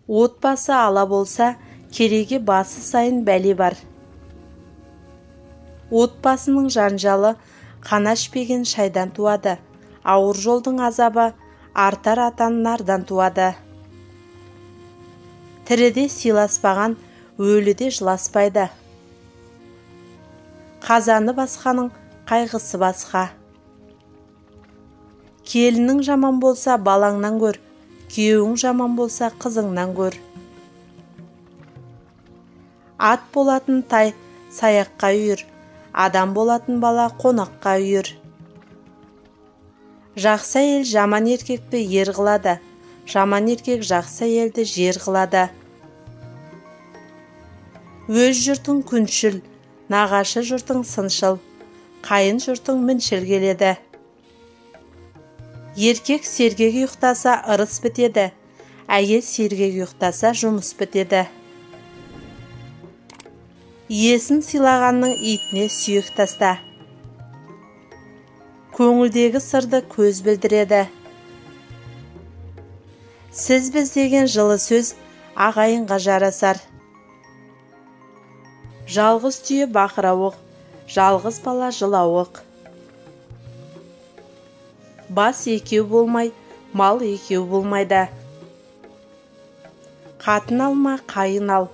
Отбасы ала болса, кереге басы сайын бәле бар. Отбасының жанжалы қана ішпеген шайдан туады. Ауыр жолдың азабы артар атан нардан туады. Тіріде сыйласпаған өліде жыласпайды. Қазаны басқаның қайғысы басқа. Келінің жаман болса балаңнан көр, күйеуің жаман болса қызыңнан көр. Ат болатын тай саяққа үйір, адам болатын бала қонаққа үйір. Жақсы әйел жаман еркекті ер қылады, жаман еркек жақсы әйелді жер қылады. Өз жұртың күншіл, нағашы жұртың сыншыл, қайын жұртың міншіл келеді. Еркек сергек ұйықтаса ырыс бітеді, әйел сергек ұйықтаса жұмыс бітеді. Иесін сыйлағанның итіне сүйек таста. Көңілдегі сырды көз білдіреді. Сіз біз деген жылы сөз ағайынға жарасар. Жалғыз түйе бақырауық, жалғыз бала жылауық. Бас екеу болмай, мал екеу болмайды. Қатын алма, қайын ал.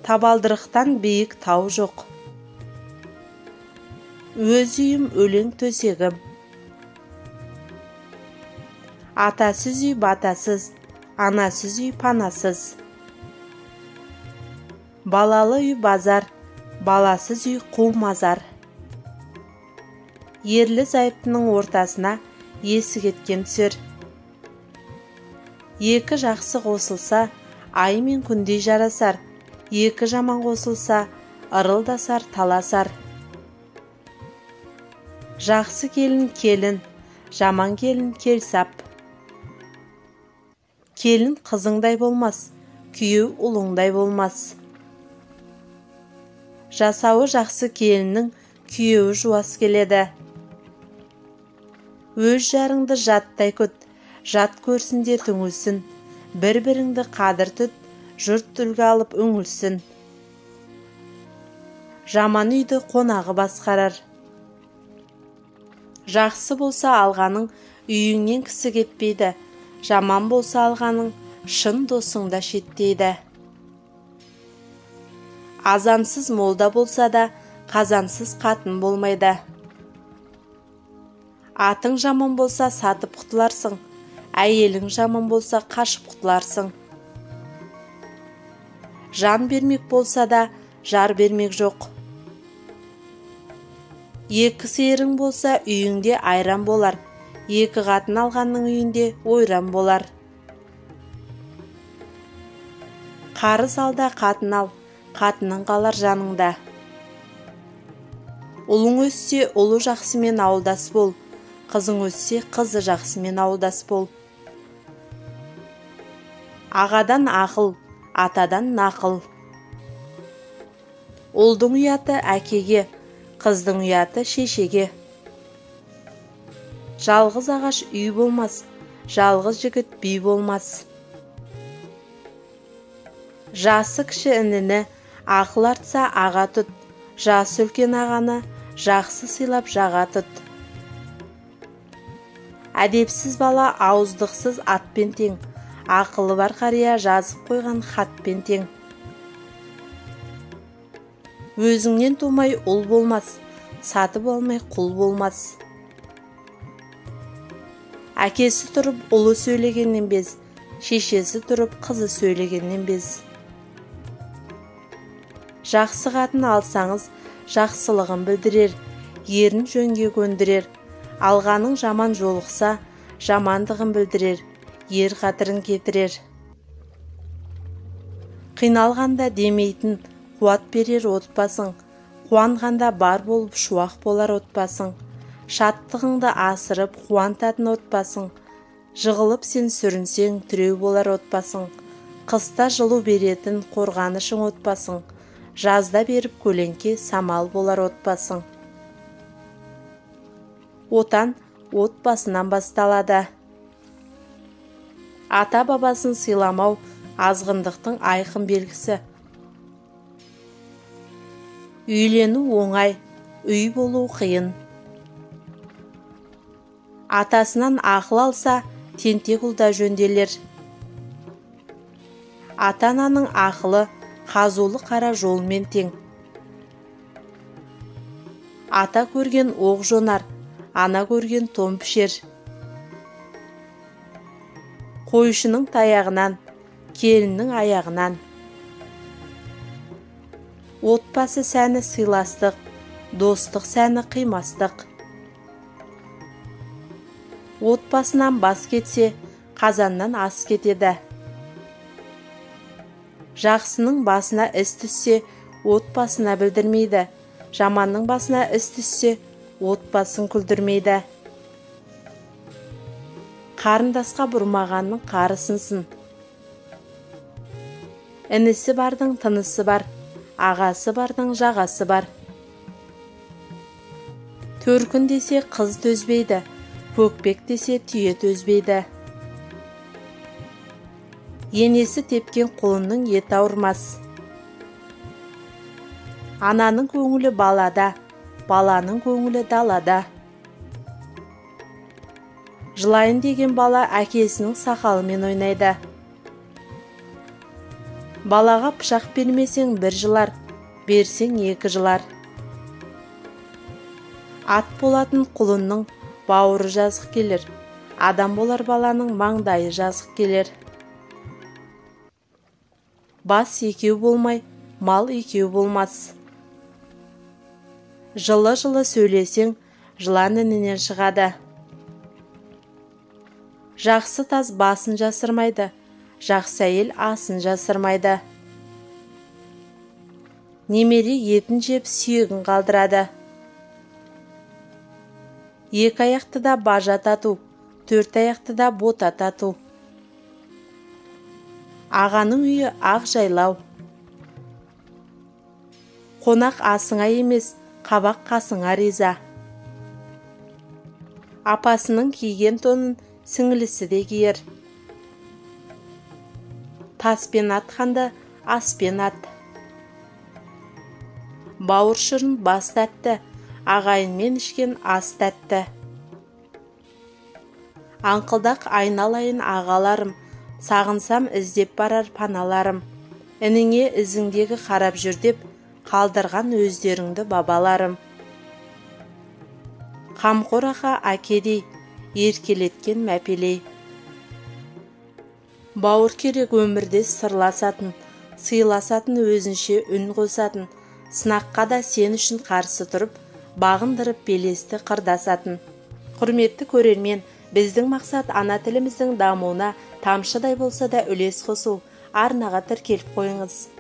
Табалдырықтан биік тау жоқ. Өз үйім өлең төсегім. Атасыз үй батасыз, анасыз үй панасыз. Балалы үй базар, баласыз үй қу мазар. Ерлі зайыптының ортасына есі кеткен түсер. Екі жақсы қосылса, ай мен күндей жарасар. Екі жаман қосылса, ырылдасар, таласар. Жақсы келін келін, жаман келін келсап. Келін қызыңдай болмас, күйеу ұлыңдай болмас. Жасауы жақсы келіннің күйеуі жуас келеді. Өз жарыңды жаттай күт, жат көрсінде түңілсін. Бір-біріңді қадір тұт, жұрт үлгі алып үңілсін. Жаман үйді қонағы басқарар. Жақсы болса алғаның үйіңнен кісі кетпейді. Жаман болса алғаның шын досыңда шеттейді. Азансыз молда болса да, қазансыз қатын болмайды. Атың жаман болса сатып құтыларсың, әйелің жаман болса қашып құтыларсың. Жан бермек болса да, жар бермек жоқ. Екі сиырың болса үйіңде айран болар, екі қатын алғанның үйінде ойран болар. Қарыз алда қатын ал, қатының қалар жаныңда. Ұлың өссе, ұлы жақсымен ауылдас бол. Қызың өссе, қызы жақсымен ауылдас бол. Ағадан ақыл, атадан нақыл. Ұлдың ұяты әкеге, қыздың ұяты шешеге. Жалғыз ағаш үй болмас, жалғыз жігіт би болмас. Жасы кіші ініні ақыл артса аға тұт, жасы үлкен ағаны жақсы сыйлап жаға тұт. Әдепсіз бала ауыздықсыз атпен тең, ақылы бар қария жазып қойған хатпен тең. Өзіңнен тумай ұл болмас, сатып алмай құл болмас. Әкесі тұрып ұлы сөйлегеннен без, шешесі тұрып қызы сөйлегеннен без. Жақсы қатын алсаңыз, жақсылығын білдірер, ерін жөнге көндірер. Алғаның жаман жолықса, жамандығын білдірер, ер қатырын кетірер. Қиналғанда демейтін, қуат берер отбасың, қуанғанда бар болып шуақ болар отбасың. Шаттығыңды асырып, қуантатын отбасың, жығылып сен сүрінсең, түреу болар отбасың. Қыста жылу беретін қорғанышың отбасың, жазда беріп көлеңке самал болар отбасың. Отан отбасынан басталады. Ата бабасын сыйламау азғындықтың айқын белгісі. Үйлену оңай, үй болу қиын. Атасынан ақыл алса, тентек ұлда жөнделер. Ата-ананың ақылы қазулы қара жолмен тең. Ата көрген оқ жонар, ана көрген том пішер. Қойшының таяғынан, келіннің аяғынан. Отбасы сәні сыйластық, достық сәні қимастық. Отбасынан бас кетсе, қазаннан ас кетеді. Жақсының басына іс түссе, отбасына білдірмейді. Жаманның басына іс түссе, отбасын күлдірмейді. Қарындасқа бұрмағанның қарысынсын. Інісі бардың тынысы бар, ағасы бардың жағасы бар. Төркін десе қыз төзбейді, көкпек десе түйе төзбейді. Енесі тепкен құлынның еті ауырмас. Ананың көңілі балада, баланың көңілі далада. Жылайын деген бала әкесінің сақалымен ойнайды. Балаға пышақ бермесең бір жылар, берсең екі жылар. Ат болатын құлынның бауыры жазық келер, адам болар баланың маңдайы жазық келер. Бас екеу болмай, мал екеу болмас. Жылы-жылы сөйлесең, жылан інінен шығады. Жақсы таз басын жасырмайды, жақсы әйел асын жасырмайды. Немере етін жеп сүйегін қалдырады. Екі аяқты да бажа тату, төрт аяқты да бота тату. Ағаның үйі ақ жайлау. Қонақ асыңа емес, қабақ қасыңа риза. Апасының киген тонын сіңілісі де киер. Таспен атқанды аспен ат. Бауыр шырын бас тәтті, ағайынмен ішкен ас тәтті. Аңқылдақ айналайын ағаларым, сағынсам іздеп барар паналарым. Ініңе ізіңдегі қарап жүр деп, қалдырған өздеріңді бабаларым. Қамқор аға әкедей, еркелеткен мәпелей. Бауыр керек өмірде сырласатын, сыйласатын өзінше үн қосатын, сынаққа да сен үшін қарсы тұрып, бағындырып белесті қырдасатын. Құрметті көрермен, біздің мақсат ана тіліміздің дамуына тамшыдай болса да үлес қосу. Арнаға тіркеліп қойыңыз.